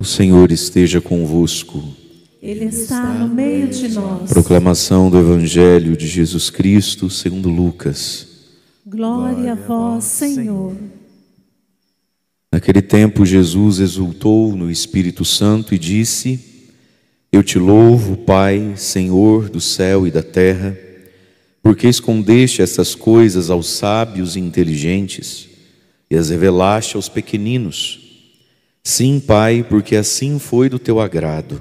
Senhor esteja convosco. Ele está no meio de nós. Proclamação do Evangelho de Jesus Cristo segundo Lucas. Glória a vós, Senhor. Naquele tempo Jesus exultou no Espírito Santo e disse: Eu te louvo, Pai, Senhor do céu e da terra, porque escondeste essas coisas aos sábios e inteligentes e as revelaste aos pequeninos. Sim, Pai, porque assim foi do teu agrado.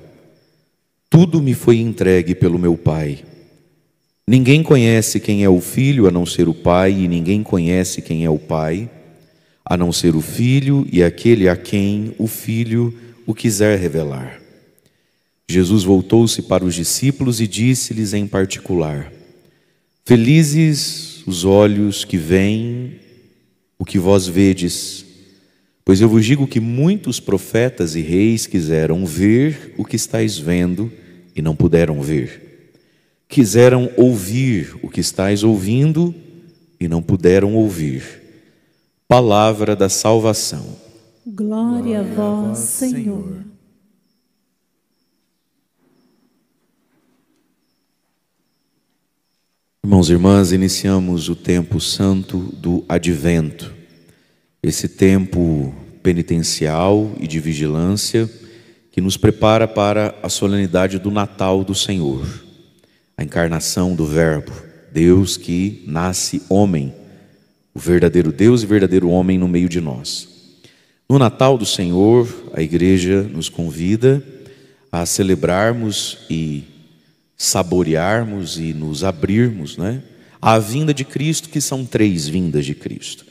Tudo me foi entregue pelo meu Pai. Ninguém conhece quem é o Filho a não ser o Pai, e ninguém conhece quem é o Pai a não ser o Filho e aquele a quem o Filho o quiser revelar. Jesus voltou-se para os discípulos e disse-lhes em particular: Felizes os olhos que veem o que vós vedes, pois eu vos digo que muitos profetas e reis quiseram ver o que estáis vendo e não puderam ver. Quiseram ouvir o que estáis ouvindo e não puderam ouvir. Palavra da salvação. Glória a vós, Senhor. Irmãos e irmãs, iniciamos o tempo santo do Advento. Esse tempo penitencial e de vigilância que nos prepara para a solenidade do Natal do Senhor, a encarnação do Verbo, Deus que nasce homem, o verdadeiro Deus e verdadeiro homem no meio de nós. No Natal do Senhor, a Igreja nos convida a celebrarmos e saborearmos e nos abrirmos, à vinda de Cristo, que são 3 vindas de Cristo.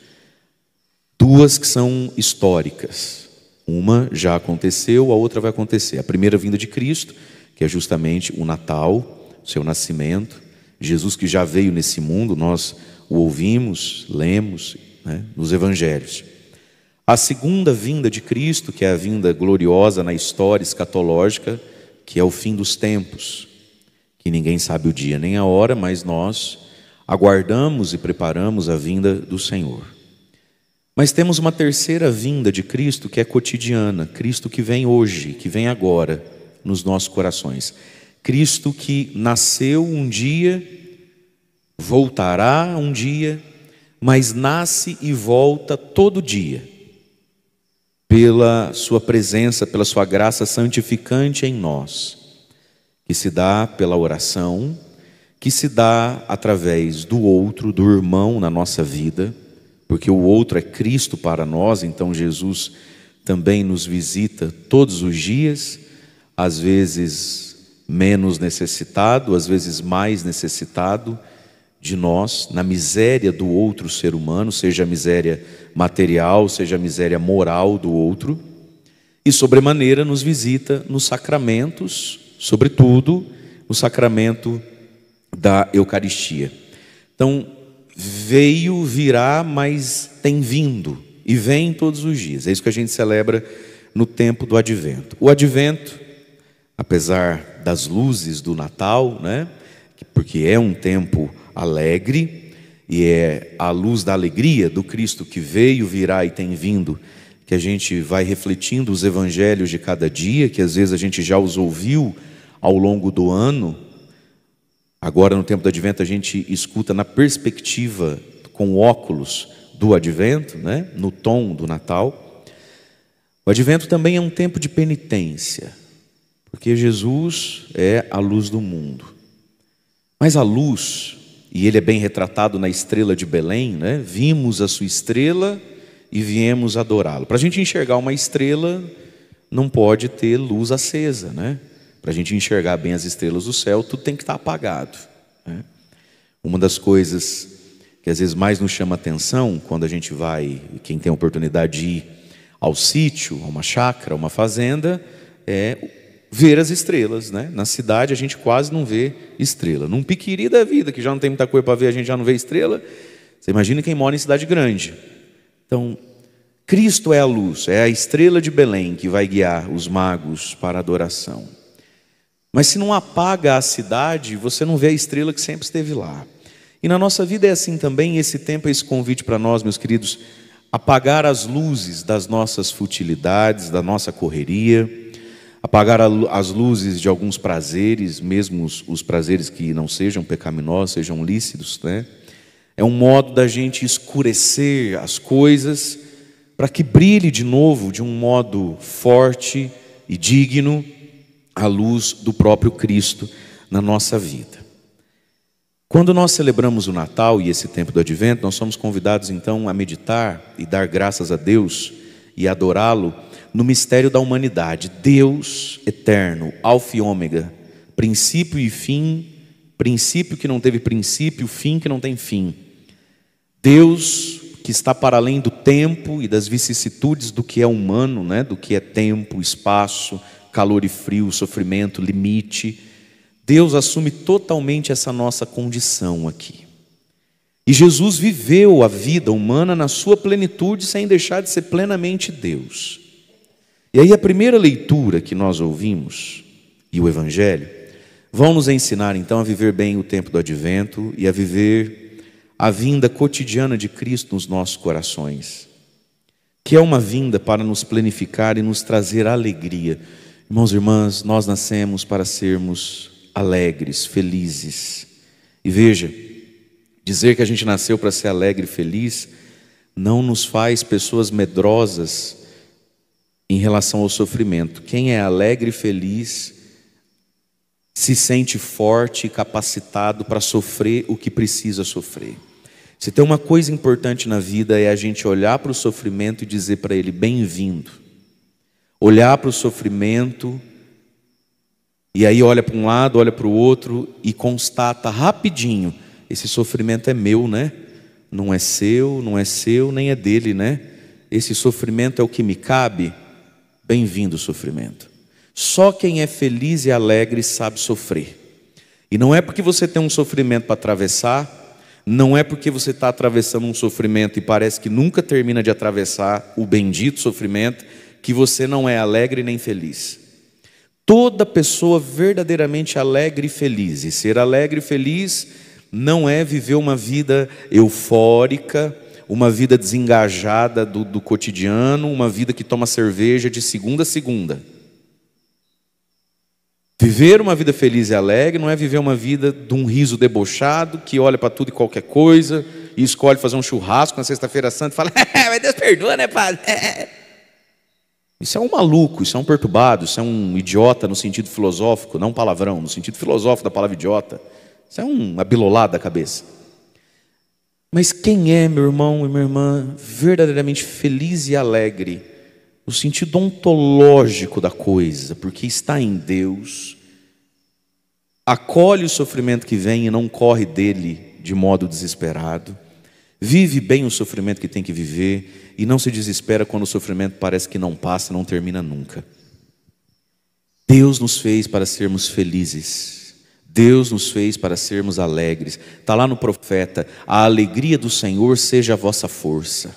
2 que são históricas, uma já aconteceu, a outra vai acontecer. A primeira vinda de Cristo, que é justamente o Natal, o seu nascimento, Jesus que já veio nesse mundo, nós o ouvimos, lemos nos Evangelhos. A segunda vinda de Cristo, que é a vinda gloriosa na história escatológica, que é o fim dos tempos, que ninguém sabe o dia nem a hora, mas nós aguardamos e preparamos a vinda do Senhor. Mas temos uma terceira vinda de Cristo que é cotidiana, Cristo que vem hoje, que vem agora nos nossos corações. Cristo que nasceu um dia, voltará um dia, mas nasce e volta todo dia, pela sua presença, pela sua graça santificante em nós, que se dá pela oração, que se dá através do outro, do irmão na nossa vida, porque o outro é Cristo para nós. Então Jesus também nos visita todos os dias, às vezes menos necessitado, às vezes mais necessitado de nós, na miséria do outro ser humano, seja a miséria material, seja a miséria moral do outro, e sobremaneira nos visita nos sacramentos, sobretudo no sacramento da Eucaristia. Então, veio, virá, mas tem vindo e vem todos os dias. É isso que a gente celebra no tempo do Advento. O Advento, apesar das luzes do Natal, porque é um tempo alegre e é a luz da alegria do Cristo que veio, virá e tem vindo, que a gente vai refletindo os evangelhos de cada dia, que às vezes a gente já os ouviu ao longo do ano. Agora, no tempo do Advento, a gente escuta na perspectiva, com óculos do Advento, no tom do Natal. O Advento também é um tempo de penitência, porque Jesus é a luz do mundo. Mas a luz, e ele é bem retratado na estrela de Belém, vimos a sua estrela e viemos adorá-lo. Para a gente enxergar uma estrela, não pode ter luz acesa, Para a gente enxergar bem as estrelas do céu, tudo tem que estar apagado. Uma das coisas que às vezes mais nos chama atenção, quando a gente vai, quem tem a oportunidade de ir ao sítio, a uma chácara, a uma fazenda, é ver as estrelas. Na cidade a gente quase não vê estrela. Num piquiri da vida, que já não tem muita coisa para ver, a gente já não vê estrela. Você imagina quem mora em cidade grande. Então, Cristo é a luz, é a estrela de Belém que vai guiar os magos para a adoração. Mas se não apaga a cidade, você não vê a estrela que sempre esteve lá. E na nossa vida é assim também. Esse tempo é esse convite para nós, meus queridos, apagar as luzes das nossas futilidades, da nossa correria, apagar as luzes de alguns prazeres, mesmo os prazeres que não sejam pecaminosos, sejam lícitos, né? É um modo da gente escurecer as coisas para que brilhe de novo de um modo forte e digno a luz do próprio Cristo na nossa vida. Quando nós celebramos o Natal e esse tempo do Advento, nós somos convidados então a meditar e dar graças a Deus e adorá-lo no mistério da humanidade. Deus eterno, alfa e ômega, princípio e fim, princípio que não teve princípio, fim que não tem fim. Deus que está para além do tempo e das vicissitudes do que é humano, né? Do que é tempo, espaço, calor e frio, sofrimento, limite. Deus assume totalmente essa nossa condição aqui. E Jesus viveu a vida humana na sua plenitude sem deixar de ser plenamente Deus. E aí a primeira leitura que nós ouvimos, e o Evangelho, vão nos ensinar então a viver bem o tempo do Advento e a viver a vinda cotidiana de Cristo nos nossos corações, que é uma vinda para nos planificar e nos trazer alegria. Irmãos e irmãs, nós nascemos para sermos alegres, felizes. E veja, dizer que a gente nasceu para ser alegre e feliz não nos faz pessoas medrosas em relação ao sofrimento. Quem é alegre e feliz se sente forte e capacitado para sofrer o que precisa sofrer. Se tem uma coisa importante na vida é a gente olhar para o sofrimento e dizer para ele, bem-vindo. Olhar para o sofrimento e aí olha para um lado, olha para o outro e constata rapidinho, esse sofrimento é meu, né? Não é seu, nem é dele, né? Esse sofrimento é o que me cabe. Bem-vindo o sofrimento. Só quem é feliz e alegre sabe sofrer. E não é porque você tem um sofrimento para atravessar, não é porque você está atravessando um sofrimento e parece que nunca termina de atravessar o bendito sofrimento, que você não é alegre nem feliz. Toda pessoa verdadeiramente alegre e feliz, e ser alegre e feliz não é viver uma vida eufórica, uma vida desengajada do cotidiano, uma vida que toma cerveja de segunda a segunda. Viver uma vida feliz e alegre não é viver uma vida de um riso debochado, que olha para tudo e qualquer coisa, e escolhe fazer um churrasco na sexta-feira santa e fala, mas Deus perdoa, né, padre? Isso é um maluco, isso é um perturbado, isso é um idiota no sentido filosófico, não palavrão, no sentido filosófico da palavra idiota. Isso é um abilolado da cabeça. Mas quem é, meu irmão e minha irmã, verdadeiramente feliz e alegre, no sentido ontológico da coisa, porque está em Deus, acolhe o sofrimento que vem e não corre dele de modo desesperado, vive bem o sofrimento que tem que viver e não se desespera quando o sofrimento parece que não passa, não termina nunca. Deus nos fez para sermos felizes. Deus nos fez para sermos alegres. Está lá no profeta, a alegria do Senhor seja a vossa força.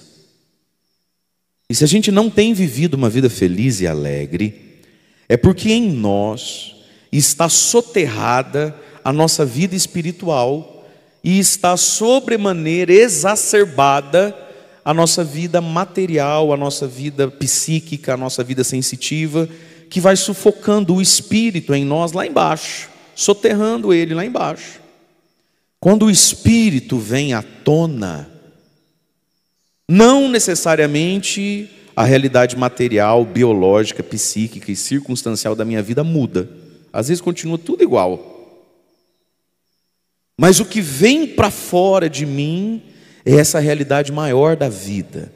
E se a gente não tem vivido uma vida feliz e alegre, é porque em nós está soterrada a nossa vida espiritual e está sobremaneira exacerbada a nossa vida material, a nossa vida psíquica, a nossa vida sensitiva, que vai sufocando o espírito em nós lá embaixo, soterrando ele lá embaixo. Quando o espírito vem à tona, não necessariamente a realidade material, biológica, psíquica e circunstancial da minha vida muda. Às vezes continua tudo igual. Mas o que vem para fora de mim é essa realidade maior da vida,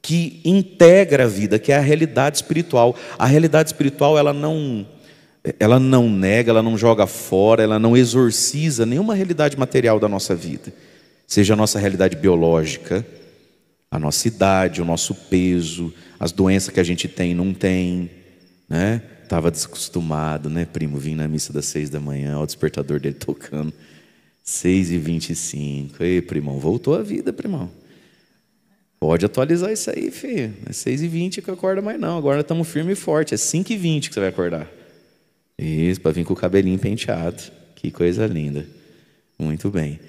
que integra a vida, que é a realidade espiritual. A realidade espiritual, ela não nega, ela não joga fora, ela não exorciza nenhuma realidade material da nossa vida. Seja a nossa realidade biológica, a nossa idade, o nosso peso, as doenças que a gente tem e não tem, né? Estava desacostumado, né, primo? Vim na missa das 6 da manhã, o despertador dele tocando, 6h25. Ei, primão, voltou a vida, primão. Pode atualizar isso aí, filho. Não é 6h20 que acorda mais não, agora estamos firme e forte, é 5h20 que você vai acordar. Isso, para vir com o cabelinho penteado. Que coisa linda. Muito bem.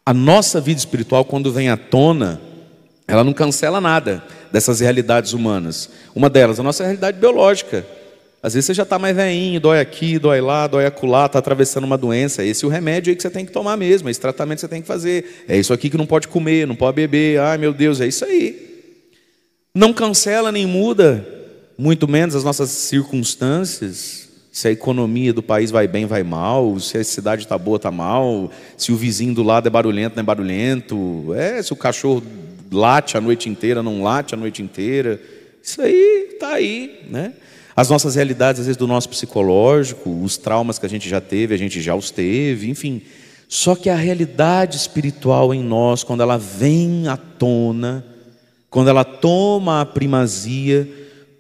A nossa vida espiritual, quando vem à tona, ela não cancela nada dessas realidades humanas. Uma delas, a nossa realidade biológica. Às vezes você já está mais velhinho, dói aqui, dói lá, dói acolá, está atravessando uma doença. Esse é o remédio aí que você tem que tomar mesmo, esse tratamento que você tem que fazer. É isso aqui que não pode comer, não pode beber. Ai meu Deus, é isso aí. Não cancela nem muda, muito menos as nossas circunstâncias. Se a economia do país vai bem, vai mal. Se a cidade está boa, está mal. Se o vizinho do lado é barulhento, não é barulhento. Se o cachorro late a noite inteira, não late a noite inteira. Isso aí está aí, né? As nossas realidades, às vezes, do nosso psicológico, os traumas que a gente já teve, a gente já os teve, enfim. Só que a realidade espiritual em nós, quando ela vem à tona, quando ela toma a primazia,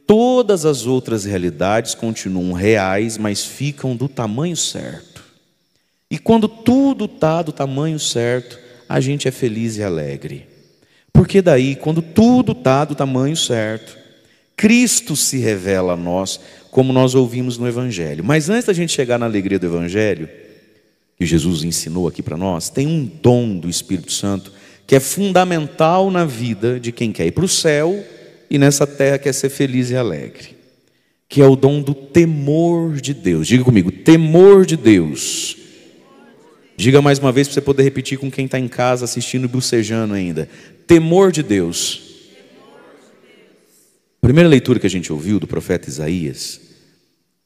todas as outras realidades continuam reais, mas ficam do tamanho certo. E quando tudo está do tamanho certo, a gente é feliz e alegre. Porque daí, quando tudo está do tamanho certo, Cristo se revela a nós, como nós ouvimos no Evangelho. Mas antes da gente chegar na alegria do Evangelho, que Jesus ensinou aqui para nós, tem um dom do Espírito Santo que é fundamental na vida de quem quer ir para o céu e nessa terra quer ser feliz e alegre, que é o dom do temor de Deus. Diga comigo, temor de Deus. Diga mais uma vez para você poder repetir com quem está em casa assistindo e bucejando ainda. Temor de Deus. A primeira leitura que a gente ouviu do profeta Isaías,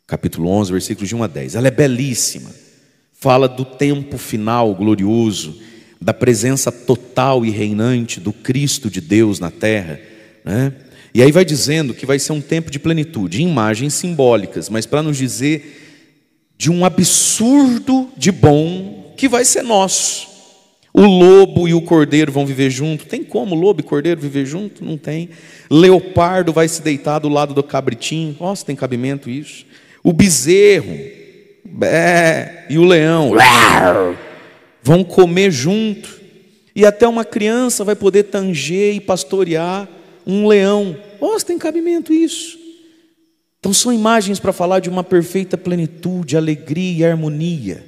capítulo 11, versículos de 1 a 10, ela é belíssima. Fala do tempo final glorioso, da presença total e reinante do Cristo de Deus na terra, né? E aí vai dizendo que vai ser um tempo de plenitude, imagens simbólicas, mas para nos dizer de um absurdo de bom que vai ser nosso. O lobo e o cordeiro vão viver junto. Tem como lobo e cordeiro viver junto? Não tem. Leopardo vai se deitar do lado do cabritinho. Nossa, tem cabimento isso. O bezerro e o leão vão comer junto. E até uma criança vai poder tanger e pastorear um leão. Nossa, tem cabimento isso. Então são imagens para falar de uma perfeita plenitude, alegria e harmonia.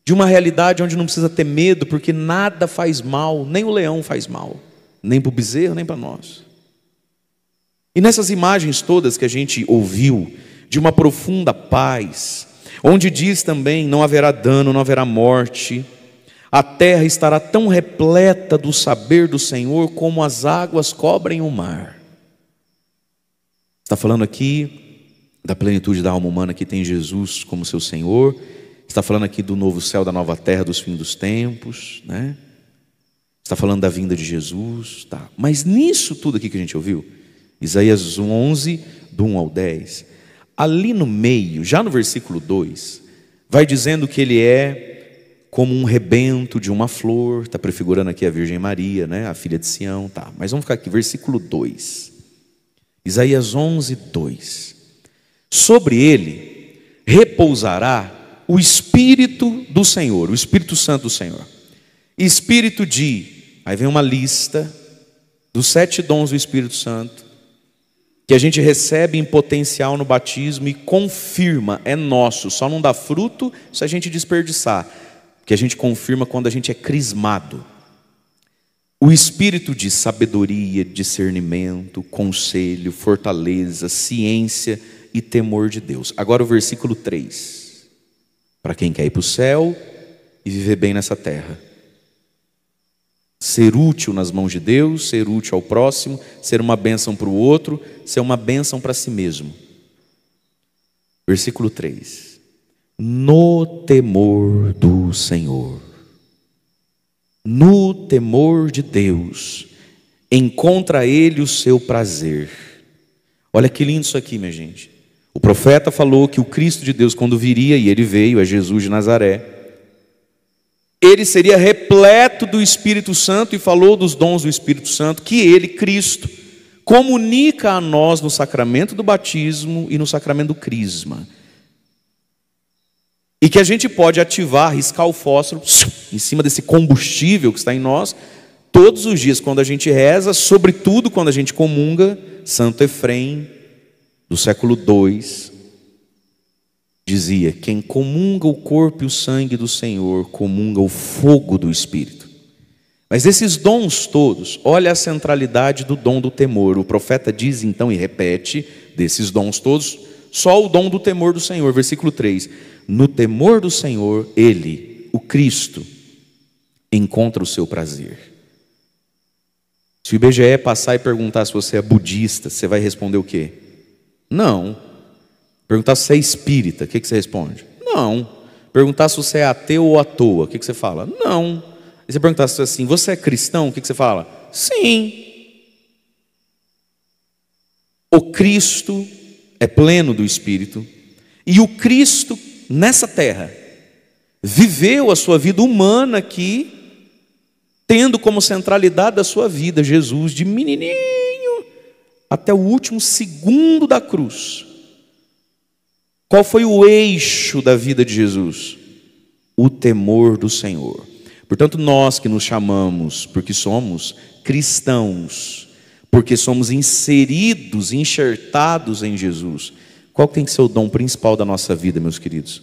De uma realidade onde não precisa ter medo, porque nada faz mal, nem o leão faz mal, nem para o bezerro, nem para nós. E nessas imagens todas que a gente ouviu, de uma profunda paz, onde diz também, não haverá dano, não haverá morte, a terra estará tão repleta do saber do Senhor, como as águas cobrem o mar. Está falando aqui da plenitude da alma humana que tem Jesus como seu Senhor. Está falando aqui do novo céu, da nova terra, dos fins dos tempos, né? Está falando da vinda de Jesus, tá? Mas nisso tudo aqui que a gente ouviu, Isaías 11, do 1 ao 10, ali no meio, já no versículo 2, vai dizendo que ele é como um rebento de uma flor, está prefigurando aqui a Virgem Maria, né? A filha de Sião, tá? Mas vamos ficar aqui, versículo 2, Isaías 11, 2, sobre ele repousará o Espírito do Senhor, o Espírito Santo do Senhor. Espírito de, aí vem uma lista dos 7 dons do Espírito Santo, que a gente recebe em potencial no batismo e confirma, é nosso, só não dá fruto se a gente desperdiçar, que a gente confirma quando a gente é crismado. O Espírito de sabedoria, discernimento, conselho, fortaleza, ciência e temor de Deus. Agora o versículo 3. Para quem quer ir para o céu e viver bem nessa terra. Ser útil nas mãos de Deus, ser útil ao próximo, ser uma bênção para o outro, ser uma bênção para si mesmo. Versículo 3. No temor do Senhor. No temor de Deus, encontra ele o seu prazer. Olha que lindo isso aqui, minha gente. O profeta falou que o Cristo de Deus, quando viria, e ele veio, é Jesus de Nazaré, ele seria repleto do Espírito Santo, e falou dos dons do Espírito Santo, que ele, Cristo, comunica a nós no sacramento do batismo e no sacramento do crisma. E que a gente pode ativar, riscar o fósforo em cima desse combustível que está em nós, todos os dias quando a gente reza, sobretudo quando a gente comunga. Santo Efrem, do século II, dizia: quem comunga o corpo e o sangue do Senhor, comunga o fogo do Espírito. Mas esses dons todos, olha a centralidade do dom do temor. O profeta diz então e repete, desses dons todos, só o dom do temor do Senhor. Versículo 3. No temor do Senhor, Ele, o Cristo, encontra o seu prazer. Se o IBGE passar e perguntar se você é budista, você vai responder o quê? Não. Perguntar se você é espírita, o que você responde? Não. Perguntar se você é ateu ou à toa, o que você fala? Não. E você perguntar assim, você é cristão, o que você fala? Sim. O Cristo é pleno do Espírito, e o Cristo nessa terra viveu a sua vida humana aqui, tendo como centralidade da sua vida Jesus, de menininho até o último segundo da cruz. Qual foi o eixo da vida de Jesus? O temor do Senhor. Portanto, nós que nos chamamos, porque somos cristãos, porque somos inseridos, enxertados em Jesus, qual tem que ser o dom principal da nossa vida, meus queridos?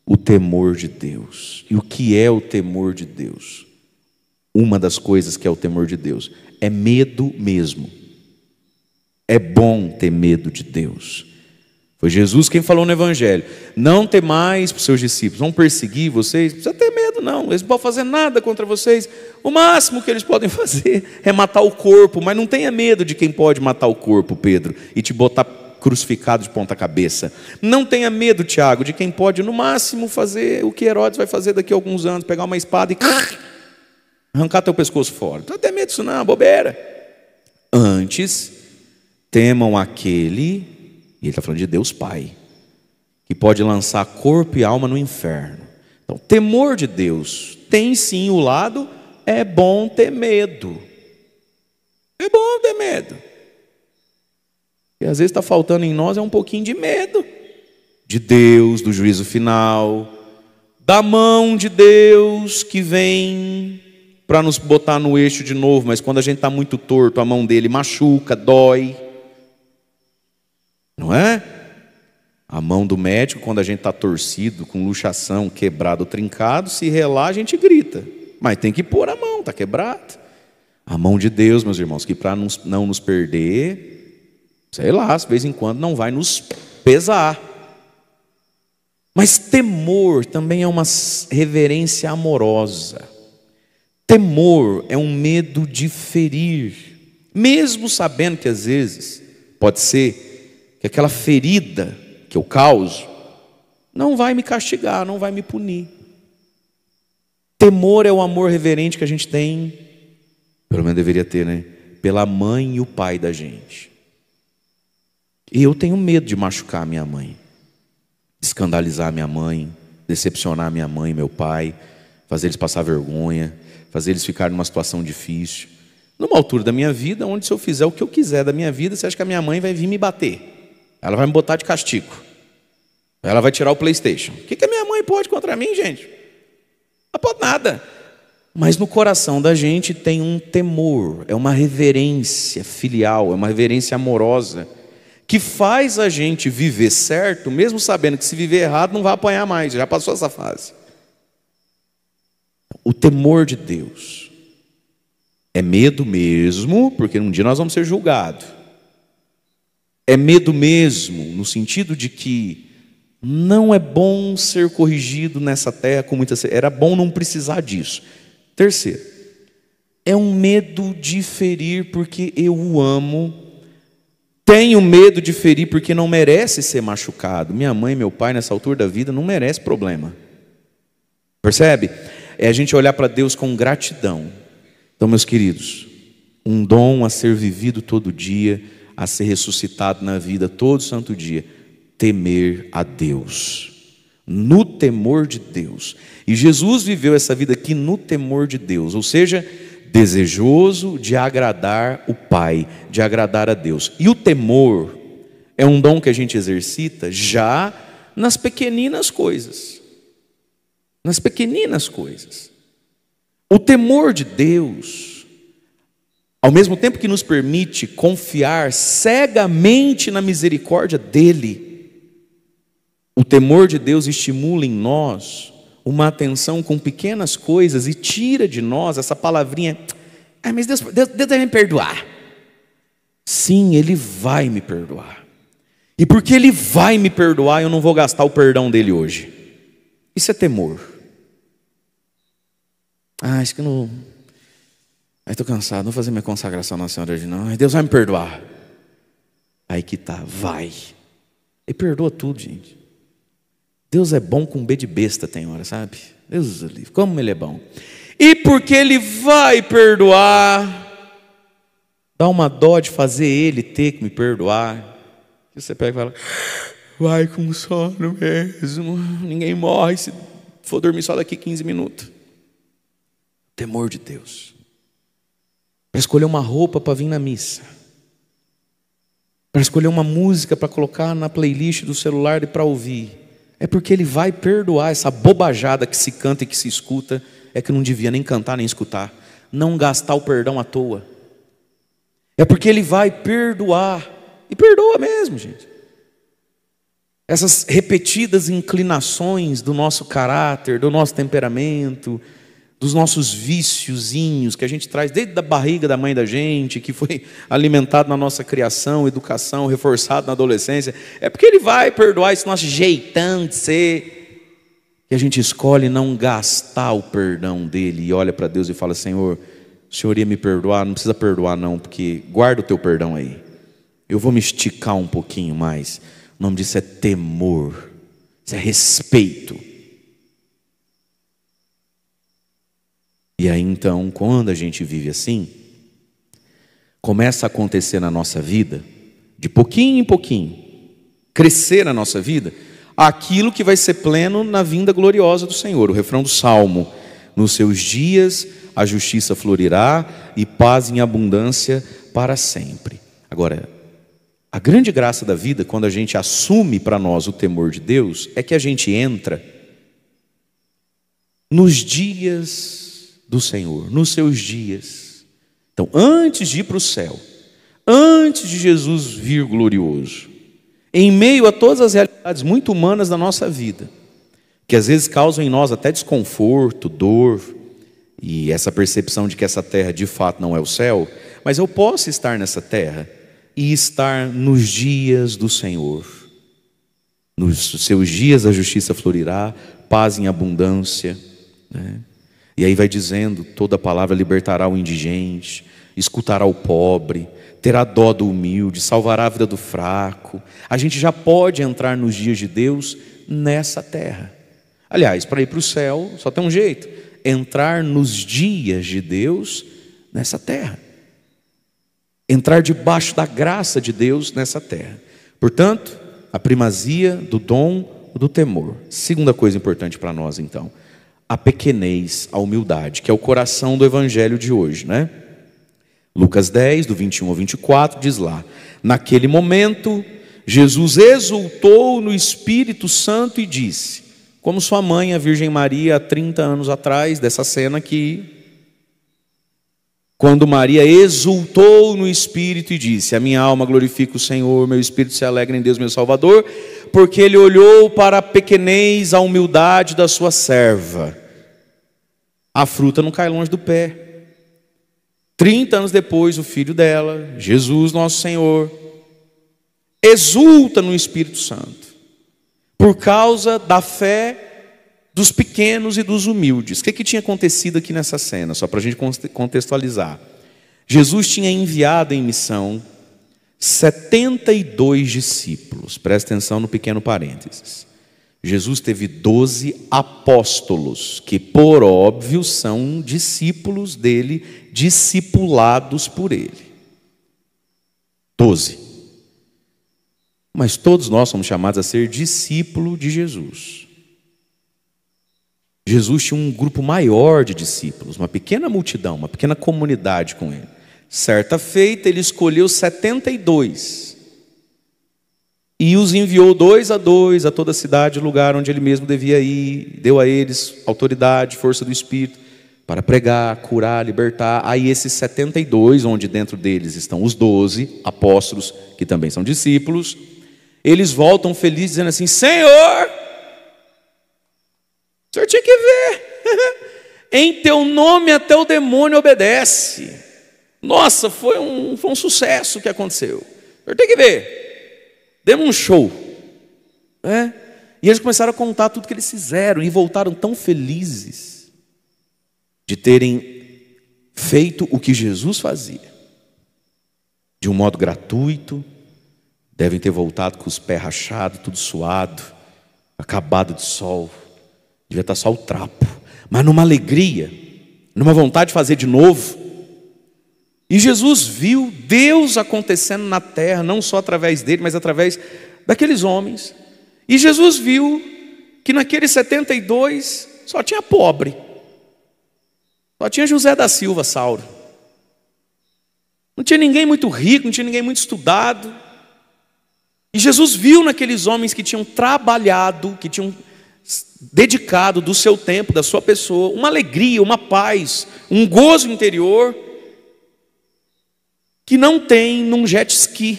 O temor de Deus. E o que é o temor de Deus? Uma das coisas que é o temor de Deus é medo mesmo. É bom ter medo de Deus. Foi Jesus quem falou no Evangelho: não temais para os seus discípulos, vão perseguir vocês, não precisa ter medo não, eles não podem fazer nada contra vocês, o máximo que eles podem fazer é matar o corpo, mas não tenha medo de quem pode matar o corpo, Pedro, e te botar crucificado de ponta cabeça. Não tenha medo, Tiago, de quem pode no máximo fazer o que Herodes vai fazer daqui a alguns anos, pegar uma espada e arrancar teu pescoço fora. Não precisa ter medo disso não, bobeira. Antes, temam aquele... E ele está falando de Deus Pai, que pode lançar corpo e alma no inferno. Então, temor de Deus tem sim o lado, é bom ter medo. É bom ter medo. E às vezes está faltando em nós um pouquinho de medo. De Deus, do juízo final, da mão de Deus que vem para nos botar no eixo de novo. Mas quando a gente está muito torto, a mão dele machuca, dói. Não é? A mão do médico, quando a gente está torcido, com luxação, quebrado, trincado, se relar, a gente grita. Mas tem que pôr a mão, está quebrado. A mão de Deus, meus irmãos, que para não nos perder, sei lá, de vez em quando não vai nos pesar. Mas temor também é uma reverência amorosa. Temor é um medo de ferir, mesmo sabendo que às vezes pode ser que aquela ferida que eu causo não vai me castigar, não vai me punir. Temor é o amor reverente que a gente tem, pelo menos deveria ter, né? Pela mãe e o pai da gente. E eu tenho medo de machucar minha mãe, escandalizar minha mãe, decepcionar minha mãe e meu pai, fazer eles passar vergonha, fazer eles ficarem numa situação difícil. Numa altura da minha vida, onde se eu fizer o que eu quiser da minha vida, você acha que a minha mãe vai vir me bater? Ela vai me botar de castigo. Ela vai tirar o PlayStation. O que a minha mãe pode contra mim, gente? Não pode nada. Mas no coração da gente tem um temor, é uma reverência filial, é uma reverência amorosa, que faz a gente viver certo, mesmo sabendo que se viver errado não vai apanhar mais, já passou essa fase. O temor de Deus é medo mesmo, porque um dia nós vamos ser julgados. É medo mesmo, no sentido de que não é bom ser corrigido nessa terra com muita... Era bom não precisar disso. Terceiro, é um medo de ferir porque eu o amo. Tenho medo de ferir porque não merece ser machucado. Minha mãe e meu pai, nessa altura da vida, não merece problema. Percebe? É a gente olhar para Deus com gratidão. Então, meus queridos, um dom a ser vivido todo dia, a ser ressuscitado na vida todo santo dia, temer a Deus, no temor de Deus. E Jesus viveu essa vida aqui no temor de Deus, ou seja, desejoso de agradar o Pai, de agradar a Deus. E o temor é um dom que a gente exercita já nas pequeninas coisas. Nas pequeninas coisas. O temor de Deus, ao mesmo tempo que nos permite confiar cegamente na misericórdia dEle, o temor de Deus estimula em nós uma atenção com pequenas coisas e tira de nós essa palavrinha: mas Deus vai me perdoar. Sim, Ele vai me perdoar. E porque Ele vai me perdoar, eu não vou gastar o perdão dele hoje. Isso é temor. Acho que não... estou cansado, não vou fazer minha consagração na Senhora hoje não. Deus vai me perdoar. Aí que tá, vai. Ele perdoa tudo, gente. Deus é bom com B de besta, tem hora, sabe? Deus é livre, como Ele é bom. E porque Ele vai perdoar, dá uma dó de fazer Ele ter que me perdoar. E você pega e fala: vai com sono mesmo, ninguém morre se for dormir só daqui 15 minutos. Temor de Deus. Para escolher uma roupa para vir na missa, para escolher uma música para colocar na playlist do celular e para ouvir, é porque Ele vai perdoar essa bobajada que se canta e que se escuta, é que não devia nem cantar nem escutar, não gastar o perdão à toa. É porque Ele vai perdoar, e perdoa mesmo, gente. Essas repetidas inclinações do nosso caráter, do nosso temperamento, dos nossos viciozinhos que a gente traz desde a barriga da mãe da gente, que foi alimentado na nossa criação, educação, reforçado na adolescência, é porque Ele vai perdoar esse nosso jeitão de ser, que a gente escolhe não gastar o perdão dele e olha para Deus e fala: Senhor, o Senhor ia me perdoar? Não precisa perdoar não, porque guarda o teu perdão aí, eu vou me esticar um pouquinho mais. O nome disso é temor, isso é respeito. E aí então, quando a gente vive assim, começa a acontecer na nossa vida, de pouquinho em pouquinho, crescer na nossa vida, aquilo que vai ser pleno na vinda gloriosa do Senhor. O refrão do Salmo: nos seus dias a justiça florirá e paz em abundância para sempre. Agora, a grande graça da vida, quando a gente assume para nós o temor de Deus, é que a gente entra nos dias do Senhor, nos seus dias. Então, antes de ir para o céu, antes de Jesus vir glorioso, em meio a todas as realidades muito humanas da nossa vida, que às vezes causam em nós até desconforto, dor, e essa percepção de que essa terra de fato não é o céu, mas eu posso estar nessa terra e estar nos dias do Senhor. Nos seus dias a justiça florirá, paz em abundância, né? E aí vai dizendo: toda palavra libertará o indigente, escutará o pobre, terá dó do humilde, salvará a vida do fraco. A gente já pode entrar nos dias de Deus nessa terra. Aliás, para ir para o céu só tem um jeito: entrar nos dias de Deus nessa terra, entrar debaixo da graça de Deus nessa terra. Portanto, a primazia do dom do temor. Segunda coisa importante para nós então, a pequenez, a humildade, que é o coração do evangelho de hoje, né? Lucas 10, do 21 ao 24, diz lá: naquele momento, Jesus exultou no Espírito Santo e disse, como sua mãe, a Virgem Maria, há 30 anos atrás, dessa cena aqui, quando Maria exultou no Espírito e disse: a minha alma glorifica o Senhor, meu espírito se alegra em Deus meu Salvador, porque Ele olhou para a pequenez, a humildade da sua serva. A fruta não cai longe do pé. 30 anos depois, o filho dela, Jesus nosso Senhor, exulta no Espírito Santo, por causa da fé dos pequenos e dos humildes. O que tinha acontecido aqui nessa cena? Só para a gente contextualizar. Jesus tinha enviado em missão 72 discípulos. Presta atenção no pequeno parênteses. Jesus teve 12 apóstolos, que por óbvio são discípulos dele, discipulados por ele. 12. Mas todos nós somos chamados a ser discípulo de Jesus. Jesus tinha um grupo maior de discípulos, uma pequena multidão, uma pequena comunidade com ele. Certa feita, ele escolheu 72 e os enviou 2 a 2 a toda a cidade, lugar onde ele mesmo devia ir. Deu a eles autoridade, força do Espírito para pregar, curar, libertar. Aí esses 72, onde dentro deles estão os 12 apóstolos, que também são discípulos, eles voltam felizes dizendo assim: Senhor, O senhor tinha que ver. Em teu nome até o demônio obedece. Nossa, foi um sucesso o que aconteceu. O senhor tem que ver. Demos um show. E eles começaram a contar tudo que eles fizeram e voltaram tão felizes de terem feito o que Jesus fazia. De um modo gratuito, devem ter voltado com os pés rachados, tudo suado, acabado de sol. Devia estar só o trapo, mas numa alegria, numa vontade de fazer de novo. E Jesus viu Deus acontecendo na terra, não só através dele, mas através daqueles homens. E Jesus viu que naqueles 72 só tinha pobre. Só tinha José da Silva, Sauro. Não tinha ninguém muito rico, não tinha ninguém muito estudado. E Jesus viu naqueles homens que tinham trabalhado, que tinham dedicado do seu tempo, da sua pessoa, uma alegria, uma paz, um gozo interior, que não tem num jet ski,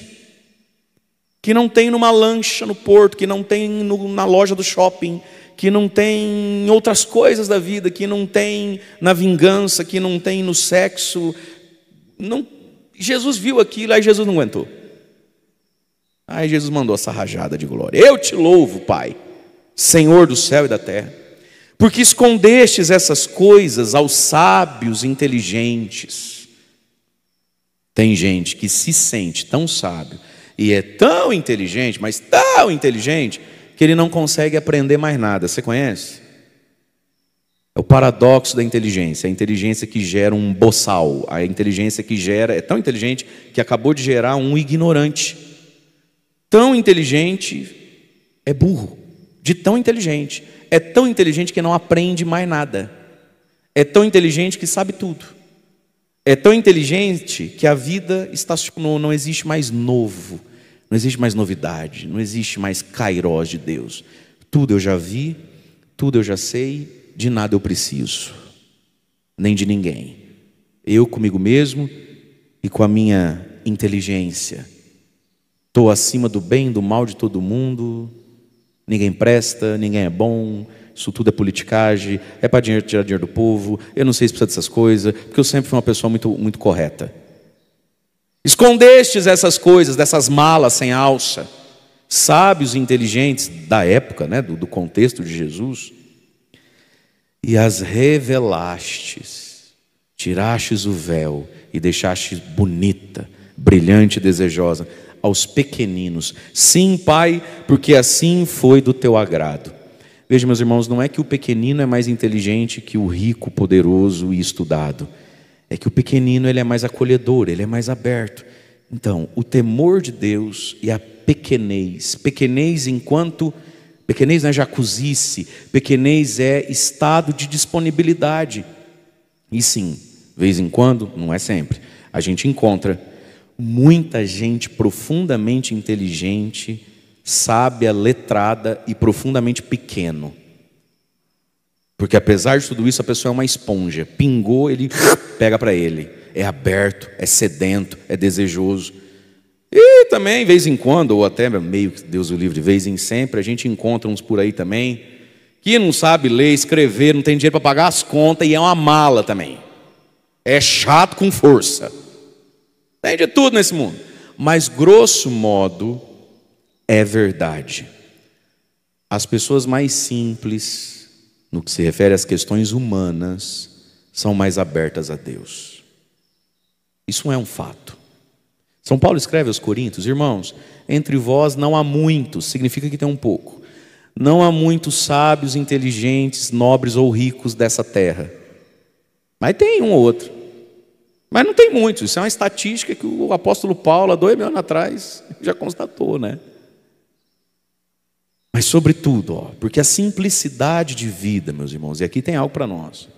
que não tem numa lancha no porto, que não tem na loja do shopping, que não tem em outras coisas da vida, que não tem na vingança, que não tem no sexo. Não, Jesus viu aquilo, aí Jesus não aguentou. Aí Jesus mandou essa rajada de glória. Eu te louvo, Pai, Senhor do céu e da terra, porque escondestes essas coisas aos sábios inteligentes. Tem gente que se sente tão sábio e é tão inteligente, mas tão inteligente, que ele não consegue aprender mais nada. Você conhece? É o paradoxo da inteligência. A inteligência que gera um boçal. A inteligência que gera, é tão inteligente que acabou de gerar um ignorante. Tão inteligente é burro. De tão inteligente. É tão inteligente que não aprende mais nada. É tão inteligente que sabe tudo. É tão inteligente que a vida estacionou, não existe mais novo, não existe mais novidade, não existe mais kairós de Deus. Tudo eu já vi, tudo eu já sei, de nada eu preciso, nem de ninguém. Eu comigo mesmo e com a minha inteligência, estou acima do bem e do mal de todo mundo, ninguém presta, ninguém é bom. Isso tudo é politicagem, é para tirar dinheiro do povo. Eu não sei se precisa dessas coisas, porque eu sempre fui uma pessoa muito correta. Escondestes essas coisas, dessas malas sem alça, sábios e inteligentes da época, né, do contexto de Jesus, e as revelastes, tirastes o véu e deixastes bonita, brilhante e desejosa aos pequeninos. Sim, Pai, porque assim foi do teu agrado. Veja, meus irmãos, não é que o pequenino é mais inteligente que o rico, poderoso e estudado. É que o pequenino ele é mais acolhedor, ele é mais aberto. Então, o temor de Deus e a pequenez. Pequenez enquanto... Pequenez não é jacuzice. Pequenez é estado de disponibilidade. E sim, vez em quando, não é sempre, a gente encontra muita gente profundamente inteligente, sábia, letrada e profundamente pequeno. Porque apesar de tudo isso, a pessoa é uma esponja. Pingou, ele pega para ele. É aberto, é sedento, é desejoso. E também, de vez em quando, ou até meio que Deus o livre, de vez em sempre, a gente encontra uns por aí também, que não sabe ler, escrever, não tem dinheiro para pagar as contas e é uma mala também. É chato com força. Tem de tudo nesse mundo. Mas, grosso modo, é verdade. As pessoas mais simples, no que se refere às questões humanas, são mais abertas a Deus. Isso é um fato. São Paulo escreve aos Coríntios: irmãos, entre vós não há muitos, significa que tem um pouco, não há muitos sábios, inteligentes, nobres ou ricos dessa terra. Mas tem um ou outro. Mas não tem muitos. Isso é uma estatística que o apóstolo Paulo, há 2.000 anos atrás, já constatou, né? Mas sobretudo, porque a simplicidade de vida, meus irmãos, e aqui tem algo para nós.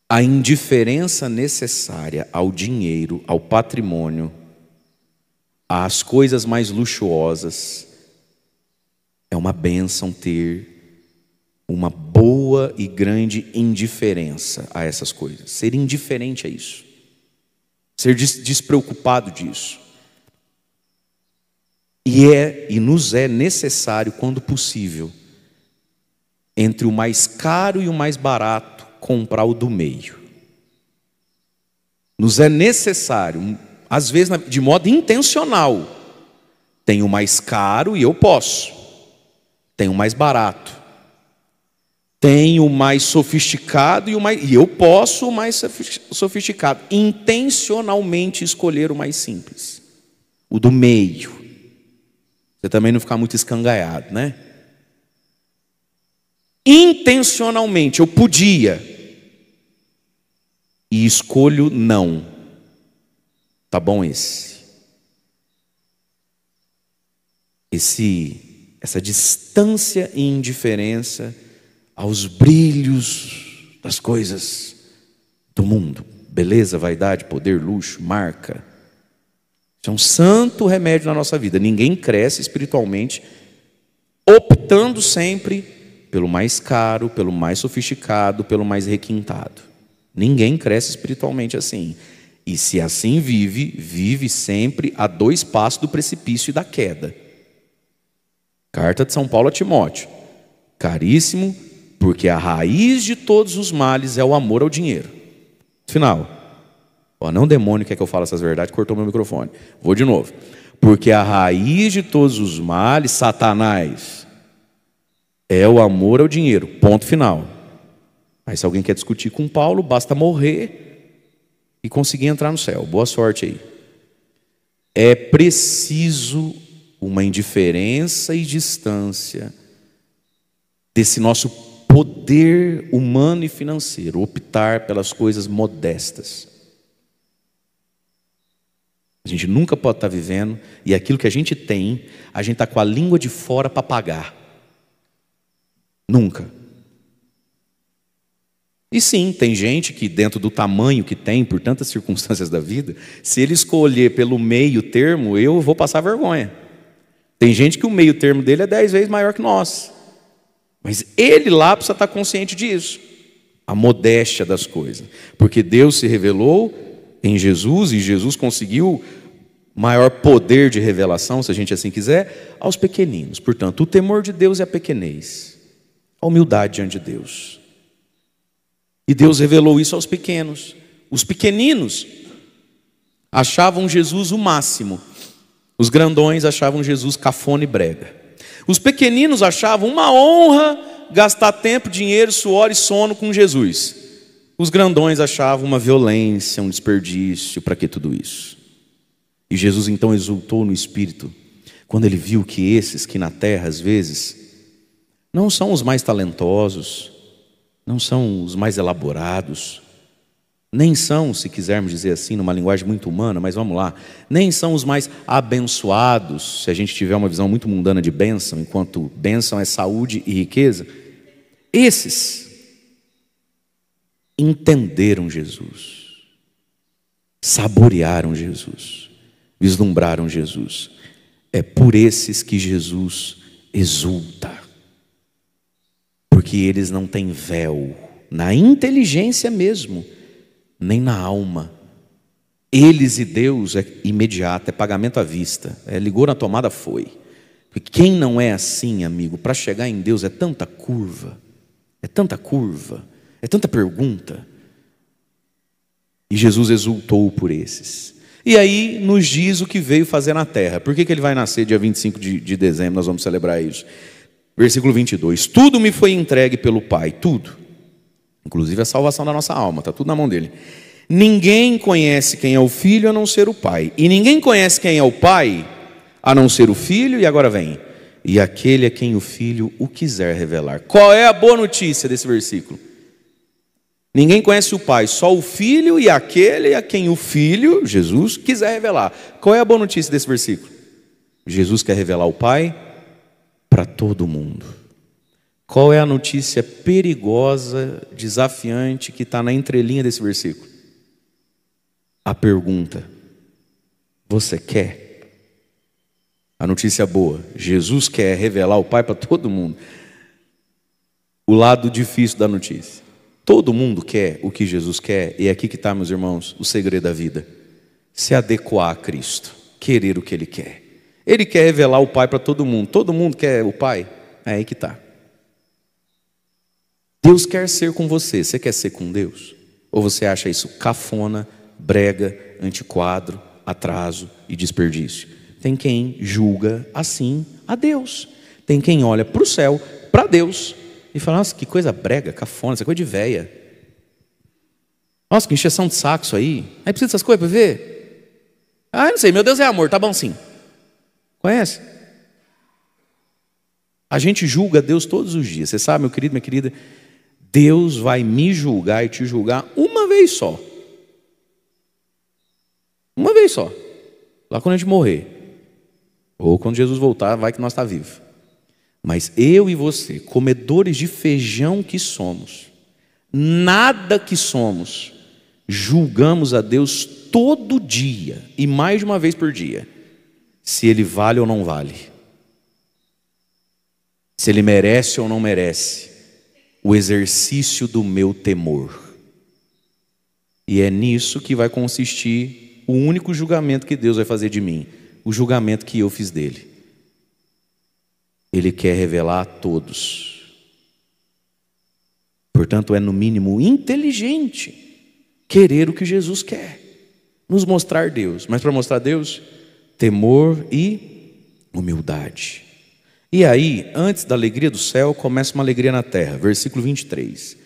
A indiferença necessária ao dinheiro, ao patrimônio, às coisas mais luxuosas, é uma bênção ter uma boa e grande indiferença a essas coisas. Ser indiferente a isso. Ser despreocupado disso. E nos é necessário, quando possível, entre o mais caro e o mais barato, comprar o do meio. Nos é necessário, às vezes de modo intencional, tem o mais caro e eu posso, tem o mais barato, tem o mais sofisticado e eu posso o mais sofisticado, intencionalmente escolher o mais simples, o do meio. Você também não ficar muito escangaiado, né? Intencionalmente eu podia e escolho não. Tá bom essa distância e indiferença aos brilhos das coisas do mundo. Beleza, vaidade, poder, luxo, marca. Isso é um santo remédio na nossa vida. Ninguém cresce espiritualmente optando sempre pelo mais caro, pelo mais sofisticado, pelo mais requintado. Ninguém cresce espiritualmente assim. E se assim vive sempre a 2 passos do precipício e da queda. Carta de São Paulo a Timóteo. Caríssimo, porque a raiz de todos os males é o amor ao dinheiro. Final. Não o demônio quer que eu fale essas verdades, cortou meu microfone. Vou de novo. Porque a raiz de todos os males, Satanás, é o amor ao dinheiro. Ponto final. Aí se alguém quer discutir com Paulo, basta morrer e conseguir entrar no céu. Boa sorte aí. É preciso uma indiferença e distância desse nosso poder humano e financeiro, optar pelas coisas modestas. A gente nunca pode estar vivendo, e aquilo que a gente tem, a gente está com a língua de fora para pagar. Nunca. E sim, tem gente que dentro do tamanho que tem, por tantas circunstâncias da vida, se ele escolher pelo meio termo, eu vou passar vergonha. Tem gente que o meio termo dele é 10 vezes maior que nós. Mas ele lá precisa estar consciente disso. A modéstia das coisas. Porque Deus se revelou em Jesus, e Jesus conseguiu maior poder de revelação, se a gente assim quiser, aos pequeninos. Portanto, o temor de Deus é a pequenez, a humildade diante de Deus. E Deus revelou isso aos pequenos. Os pequeninos achavam Jesus o máximo. Os grandões achavam Jesus cafona e brega. Os pequeninos achavam uma honra gastar tempo, dinheiro, suor e sono com Jesus. Os grandões achavam uma violência, um desperdício. Para que tudo isso? E Jesus então exultou no Espírito quando ele viu que esses que na terra às vezes não são os mais talentosos, não são os mais elaborados, nem são, se quisermos dizer assim, numa linguagem muito humana, mas vamos lá, nem são os mais abençoados, se a gente tiver uma visão muito mundana de bênção, enquanto bênção é saúde e riqueza. Esses entenderam Jesus, saborearam Jesus, vislumbraram Jesus. É por esses que Jesus exulta, porque eles não têm véu na inteligência mesmo, nem na alma. Eles e Deus é imediato, é pagamento à vista, ligou na tomada, foi. Porque quem não é assim, amigo, para chegar em Deus é tanta curva, é tanta pergunta. E Jesus exultou por esses. E aí nos diz o que veio fazer na terra. Por que ele vai nascer dia 25 de dezembro, nós vamos celebrar isso. Versículo 22, tudo me foi entregue pelo Pai, tudo. Inclusive a salvação da nossa alma, está tudo na mão dele. Ninguém conhece quem é o Filho a não ser o Pai. E ninguém conhece quem é o Pai a não ser o Filho, e agora vem. E aquele a quem o Filho o quiser revelar. Qual é a boa notícia desse versículo? Ninguém conhece o Pai, só o Filho e aquele a quem o Filho, Jesus, quiser revelar. Qual é a boa notícia desse versículo? Jesus quer revelar o Pai para todo mundo. Qual é a notícia perigosa, desafiante, que está na entrelinha desse versículo? A pergunta: você quer? A notícia boa: Jesus quer revelar o Pai para todo mundo. O lado difícil da notícia: todo mundo quer o que Jesus quer, e é aqui que está, meus irmãos, o segredo da vida. Se adequar a Cristo, querer o que Ele quer. Ele quer revelar o Pai para todo mundo quer o Pai, é aí que está. Deus quer ser com você. Você quer ser com Deus? Ou você acha isso cafona, brega, antiquado, atraso e desperdício? Tem quem julga assim a Deus. Tem quem olha para o céu, para Deus, e fala: nossa, que coisa brega, cafona, essa coisa de véia. Nossa, que encheção de saco isso aí. Aí precisa dessas coisas para ver? Ah, eu não sei, meu Deus é amor, tá bom sim. Conhece? A gente julga Deus todos os dias. Você sabe, meu querido, minha querida, Deus vai me julgar e te julgar uma vez só. Uma vez só. Lá quando a gente morrer. Ou quando Jesus voltar, vai que nós está vivo. Mas eu e você, comedores de feijão que somos, nada que somos, julgamos a Deus todo dia, e mais de uma vez por dia, se Ele vale ou não vale, se Ele merece ou não merece o exercício do meu temor. E é nisso que vai consistir o único julgamento que Deus vai fazer de mim, o julgamento que eu fiz dele. Ele quer revelar a todos. Portanto, é no mínimo inteligente querer o que Jesus quer, nos mostrar Deus. Mas para mostrar Deus, temor e humildade. E aí, antes da alegria do céu, começa uma alegria na terra. Versículo 23.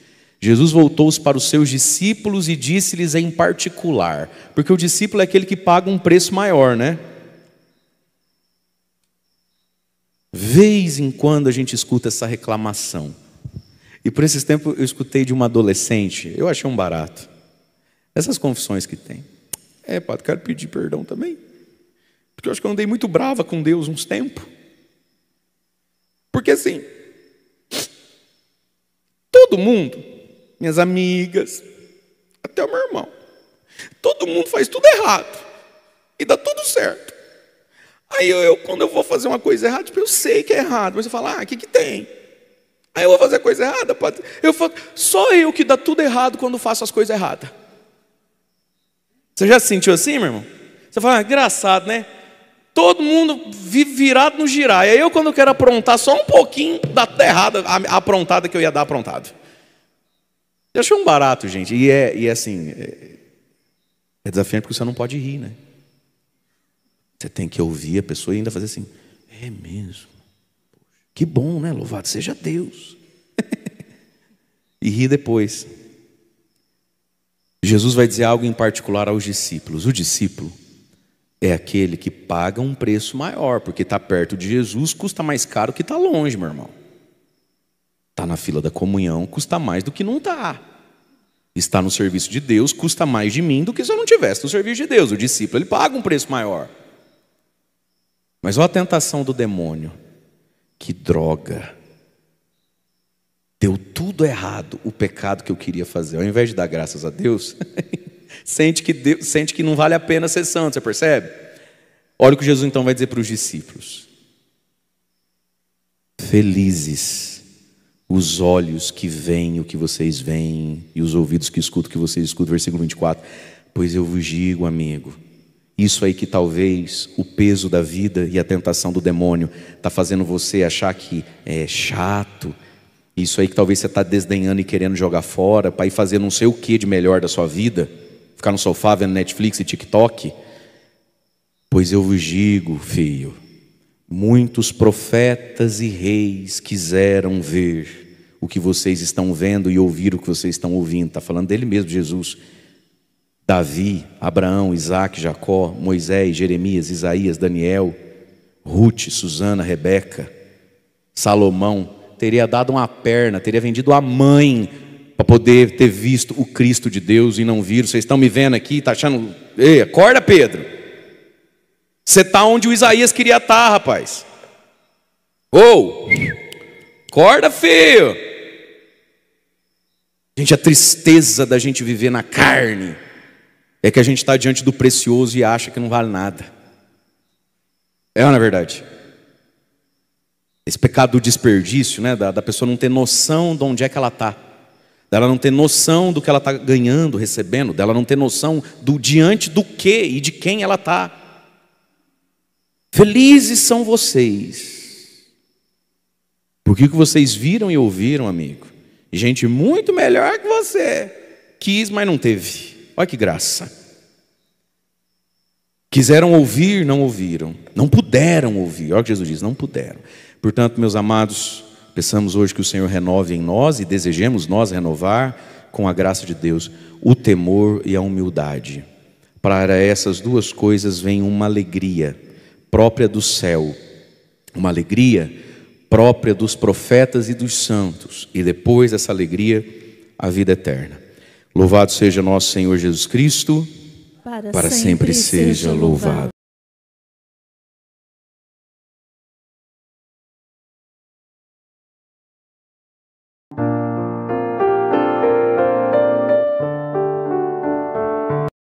Jesus voltou-se para os seus discípulos e disse-lhes em particular, porque o discípulo é aquele que paga um preço maior, né? Vez em quando a gente escuta essa reclamação. E por esses tempos eu escutei de uma adolescente, eu achei um barato. Essas confissões que tem. Padre, quero pedir perdão também. Porque eu acho que eu andei muito brava com Deus uns tempos. Porque assim, todo mundo, minhas amigas, até o meu irmão, todo mundo faz tudo errado. E dá tudo certo. Aí quando eu vou fazer uma coisa errada, tipo, eu sei que é errado, mas eu falo, o que tem? Aí eu vou fazer a coisa errada, só eu que dá tudo errado quando faço as coisas erradas. Você já se sentiu assim, meu irmão? Você fala, engraçado, né? Todo mundo vive virado no girar. E aí quando eu quero aprontar só um pouquinho, dá tudo errado, a aprontada que eu ia dar aprontado. Eu achei um barato, gente. E assim, é desafiante porque você não pode rir, né? Você tem que ouvir a pessoa e ainda fazer assim, é mesmo. Que bom, né? Louvado seja Deus. E rir depois. Jesus vai dizer algo em particular aos discípulos. O discípulo é aquele que paga um preço maior, porque está perto de Jesus custa mais caro que está longe, meu irmão. Está na fila da comunhão, custa mais do que não está. Está no serviço de Deus, custa mais de mim do que se eu não tivesse no serviço de Deus. O discípulo, ele paga um preço maior. Mas olha a tentação do demônio. Que droga. Deu tudo errado o pecado que eu queria fazer. Ao invés de dar graças a Deus, sente que não vale a pena ser santo, você percebe? Olha o que Jesus então vai dizer para os discípulos. Felizes os olhos que veem o que vocês veem e os ouvidos que escutam o que vocês escutam. Versículo 24. Pois eu vos digo, amigo, isso aí que talvez o peso da vida e a tentação do demônio está fazendo você achar que é chato. Isso aí que talvez você está desdenhando e querendo jogar fora para ir fazer não sei o que de melhor da sua vida. Ficar no sofá vendo Netflix e TikTok. Pois eu vos digo, filho, muitos profetas e reis quiseram ver o que vocês estão vendo e ouvir o que vocês estão ouvindo. Está falando dele mesmo, Jesus. Davi, Abraão, Isaac, Jacó, Moisés, Jeremias, Isaías, Daniel, Ruth, Susana, Rebeca, Salomão, teria dado uma perna, teria vendido a mãe para poder ter visto o Cristo de Deus e não viram. Vocês estão me vendo aqui, está achando... Ei, acorda, Pedro. Você está onde o Isaías queria estar, rapaz. Acorda, filho. Gente, a tristeza da gente viver na carne é que a gente está diante do precioso e acha que não vale nada. É ou não é verdade? Esse pecado do desperdício, né? Da pessoa não ter noção de onde é que ela está. Dela não ter noção do que ela está ganhando, recebendo. Dela não ter noção do diante do que e de quem ela está. Felizes são vocês. Porque o que vocês viram e ouviram, amigo, Gente muito melhor que você quis, mas não teve. Olha que graça. Quiseram ouvir, não ouviram. Não puderam ouvir. Olha o que Jesus diz, não puderam. Portanto, meus amados, peçamos hoje que o Senhor renove em nós e desejemos nós renovar, com a graça de Deus, o temor e a humildade. Para essas duas coisas vem uma alegria própria do céu, uma alegria própria dos profetas e dos santos, e depois dessa alegria, a vida eterna. Louvado seja nosso Senhor Jesus Cristo, para sempre seja louvado.